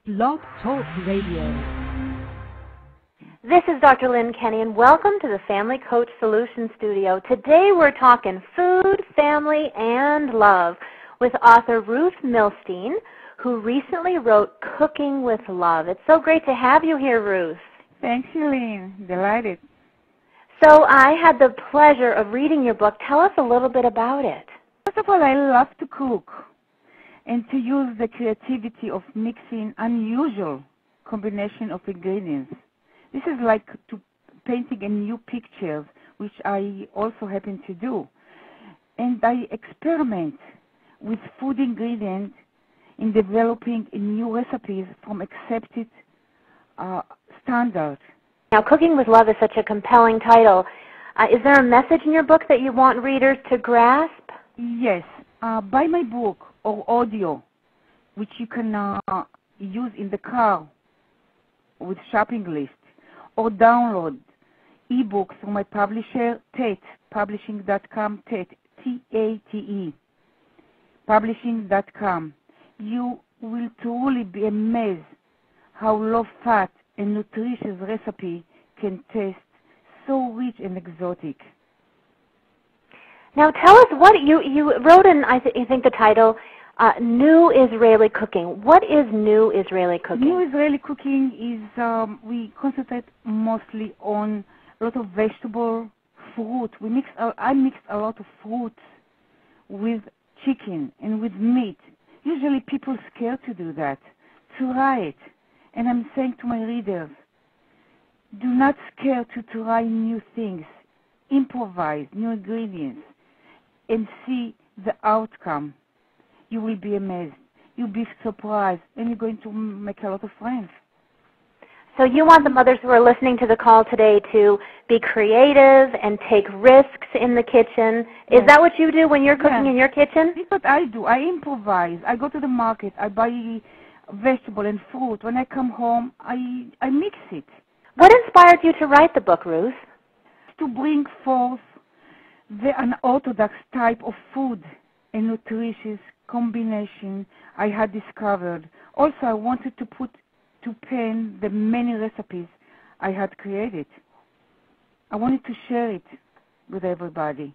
Blog Talk Radio. This is Dr. Lynne Kenney, and welcome to the Family Coach Solutions Studio. Today we're talking food, family, and love with author Ruth Milstein, who recently wrote Cooking with Love. It's so great to have you here, Ruth. Thanks, Lynne. Delighted. So I had the pleasure of reading your book. Tell us a little bit about it. First of all, I love to cook and to use the creativity of mixing unusual combination of ingredients. This is like to painting a new picture, which I also happen to do. And I experiment with food ingredients in developing new recipes from accepted standards. Now, Cooking with Love is such a compelling title. Is there a message in your book that you want readers to grasp? Yes. Buy my book or audio, which you can use in the car with shopping list, or download ebooks from my publisher, Tate, publishing.com, Tate, T-A-T-E, publishing.com. You will truly be amazed how low-fat and nutritious recipe can taste so rich and exotic. Now tell us what you wrote in, I think the title, New Israeli Cooking. What is New Israeli Cooking? New Israeli Cooking is, we concentrate mostly on a lot of vegetable, fruit. I mixed a lot of fruits with chicken and with meat. Usually people are scared to do that. Try it. And I'm saying to my readers, do not scare to try new things. Improvise new ingredients and see the outcome. You will be amazed. You'll be surprised, and you're going to make a lot of friends. So you want the mothers who are listening to the call today to be creative and take risks in the kitchen. Is that what you do when you're cooking in your kitchen? That's what I do. I improvise. I go to the market. I buy vegetable and fruit. When I come home, I mix it. What inspired you to write the book, Ruth? To bring forth the unorthodox type of food and nutritious combination I had discovered. Also, I wanted to put to pen the many recipes I had created. I wanted to share it with everybody.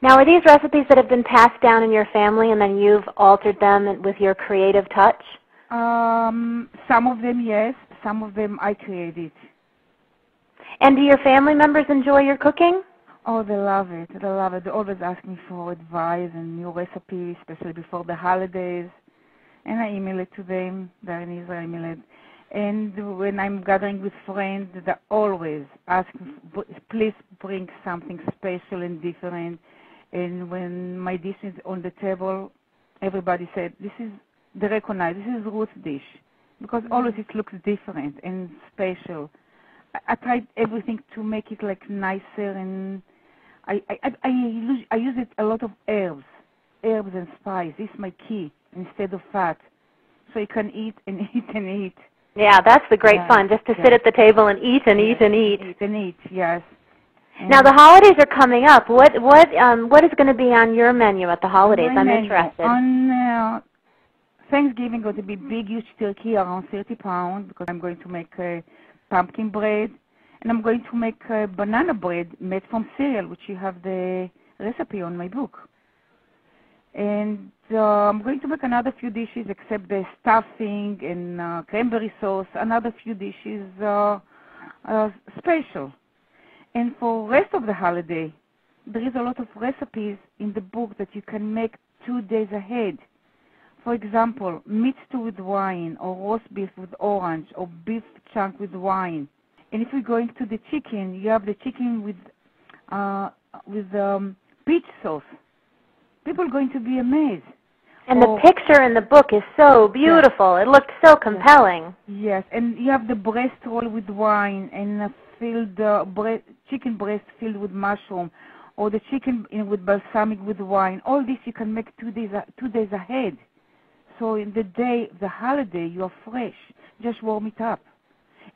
Now, are these recipes that have been passed down in your family and then you've altered them with your creative touch? Some of them, yes. Some of them I created. And do your family members enjoy your cooking? Oh, they love it. They love it. They always ask me for advice and new recipes, especially before the holidays. And I email it to them. They're in Israel, I email it. And when I'm gathering with friends, they always ask, please bring something special and different. And when my dish is on the table, everybody said, they recognize, this is Ruth's dish. Because always it looks different and special. I tried everything to make it like nicer, and I use it a lot of herbs and spice. This is my key instead of fat, so you can eat and eat and eat. Yeah, that's the great fun, just to sit at the table and eat and eat and eat. Eat and eat, yes. And now the holidays are coming up. What is going to be on your menu at the holidays? I'm interested. On Thanksgiving, going to be big, huge turkey, around 30 pounds, because I'm going to make pumpkin bread, and I'm going to make banana bread made from cereal, which you have the recipe on my book. And I'm going to make another few dishes, except the stuffing and cranberry sauce, another few dishes special. And for the rest of the holiday, there is a lot of recipes in the book that you can make 2 days ahead. For example, meat stew with wine, or roast beef with orange, or beef chunk with wine. And if we're going to the chicken, you have the chicken with peach sauce. People are going to be amazed. And the picture in the book is so beautiful. Yes. It looked so compelling. Yes, and you have the breast roll with wine, and chicken breast filled with mushroom, or the chicken with balsamic with wine. All this you can make 2 days ahead. So in the day, the holiday, you are fresh. Just warm it up.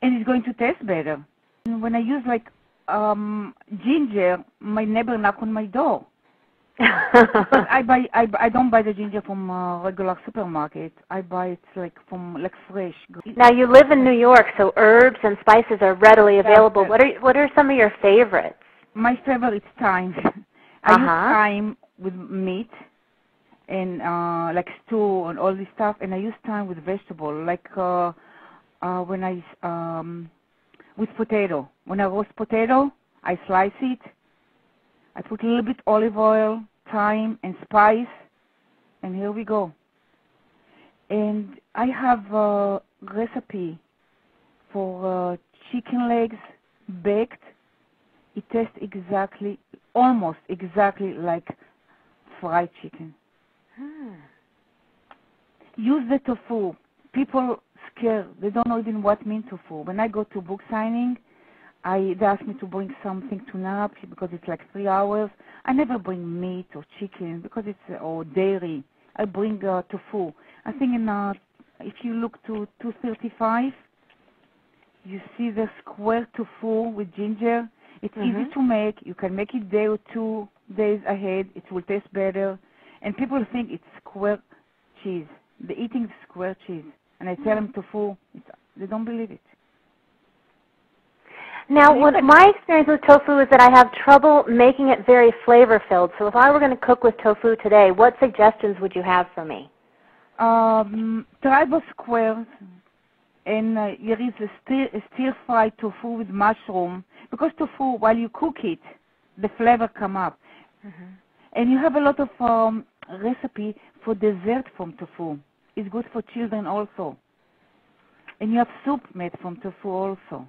And it's going to taste better. And when I use ginger, my neighbor knocked on my door. But I don't buy the ginger from a regular supermarket. I buy it from fresh. Now you live in New York, so herbs and spices are readily available. What are some of your favorites? My favorite is thyme. I use thyme with meat and like stew and all this stuff, and I use thyme with vegetable, like when I with potato. When I roast potato, I slice it. I put a little bit olive oil, thyme, and spice, and here we go. And I have a recipe for chicken legs baked. It tastes almost exactly like fried chicken. Use the tofu. People scared. They don't know even what means tofu. When I go to book signing, they ask me to bring something to nap because it's like 3 hours. I never bring meat or chicken because or dairy. I bring tofu. I think if you look to 235, you see the square tofu with ginger. It's easy to make. You can make it day or 2 days ahead. It will taste better. And people think it's square cheese. They're eating square cheese. And I tell them tofu. They don't believe it. Now, my experience with tofu is that I have trouble making it very flavor-filled. So if I were going to cook with tofu today, what suggestions would you have for me? Tribal squares, and there is a stir-fried tofu with mushroom. Because tofu, while you cook it, the flavor come up. And you have a lot of recipe for dessert from tofu. It's good for children also. And you have soup made from tofu also.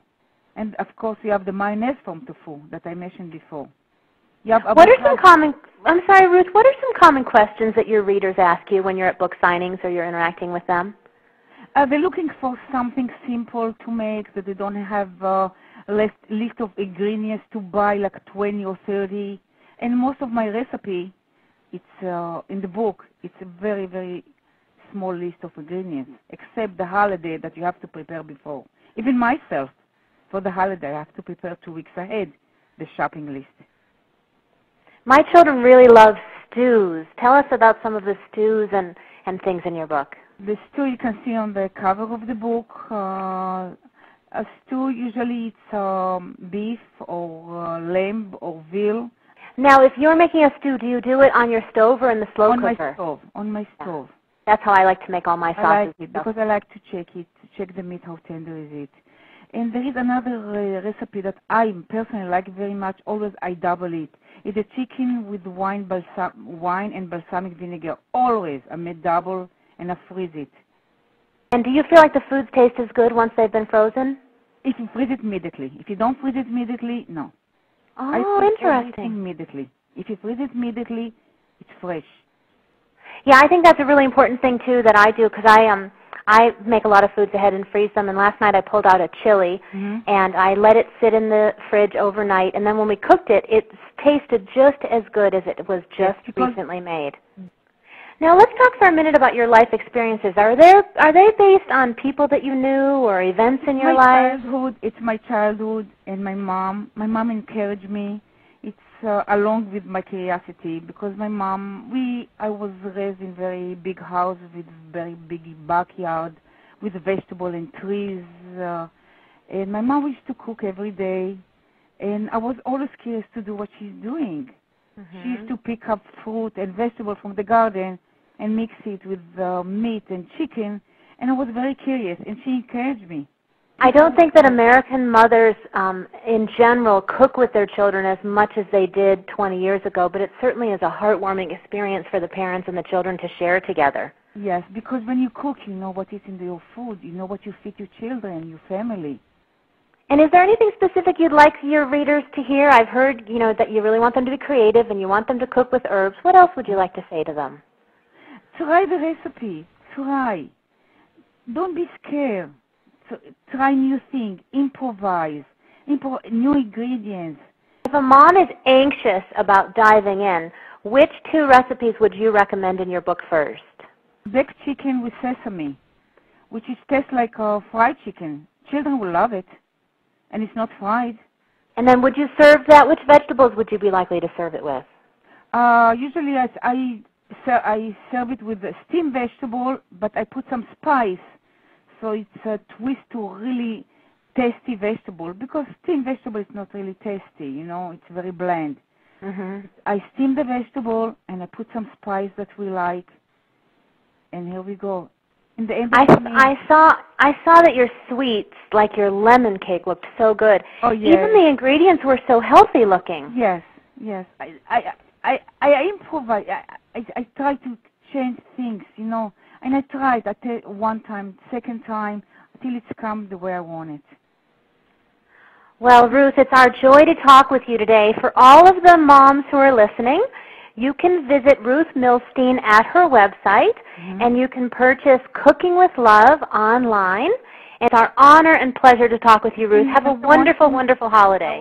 And, of course, you have the mayonnaise from tofu that I mentioned before. What are some common, I'm sorry, Ruth, what are some common questions that your readers ask you when you're at book signings or you're interacting with them? They're looking for something simple to make, that they don't have a list of ingredients to buy, like 20 or 30. And most of my recipe, it's in the book, it's a very, very small list of ingredients, except the holiday that you have to prepare before. Even myself, for the holiday, I have to prepare 2 weeks ahead, the shopping list. My children really love stews. Tell us about some of the stews and things in your book. The stew you can see on the cover of the book. A stew, usually it's beef or lamb or veal. Now, if you're making a stew, do you do it on your stove or in the slow cooker? On my stove. That's how I like to make all my sauces. I like it because I like to check the meat, how tender is it. And there is another recipe that I personally like very much. Always I double it. It's a chicken with wine and balsamic vinegar. Always I make double and I freeze it. And do you feel like the foods taste as good once they've been frozen? If you freeze it immediately. If you don't freeze it immediately, no. Oh, interesting. Immediately. If you freeze it immediately, it's fresh. Yeah, I think that's a really important thing too that I do because I make a lot of foods ahead and freeze them, and last night I pulled out a chili, and I let it sit in the fridge overnight, and then when we cooked it, it tasted just as good as it was just recently made. Now let's talk for a minute about your life experiences. Are they based on people that you knew or events in your life? It's my childhood, and my mom. My mom encouraged me. It's along with my curiosity, because my mom, I was raised in very big house with very big backyard with vegetable and trees. And my mom used to cook every day, and I was always curious to do what she's doing. She used to pick up fruit and vegetable from the garden and mix it with meat and chicken, and I was very curious, and she encouraged me. I don't think that American mothers in general cook with their children as much as they did 20 years ago, but it certainly is a heartwarming experience for the parents and the children to share together. Yes, because when you cook, you know what is in your food. You know what you feed your children, your family. And is there anything specific you'd like your readers to hear? I've heard, that you really want them to be creative and you want them to cook with herbs. What else would you like to say to them? Try the recipe. Try. Don't be scared. Try new things. Improvise. New ingredients. If a mom is anxious about diving in, which 2 recipes would you recommend in your book first? Baked chicken with sesame, which tastes like fried chicken. Children will love it, and it's not fried. And then would you serve that? Which vegetables would you be likely to serve it with? Usually I serve it with a steamed vegetable, but I put some spice, so it's a twist to really tasty vegetable, because steamed vegetable is not really tasty, it's very bland. Mm-hmm. I steam the vegetable and I put some spice that we like, and here we go. In the end, I saw that your sweets, like your lemon cake, looked so good. Oh, yes. Even the ingredients were so healthy looking. Yes. I improvise. I try to change things, and I tried. I tell one time, second time, until it's come the way I want it. Well, Ruth, it's our joy to talk with you today. For all of the moms who are listening, you can visit Ruth Milstein at her website, and you can purchase Cooking with Love online. It's our honor and pleasure to talk with you, Ruth. Have a wonderful, wonderful holiday.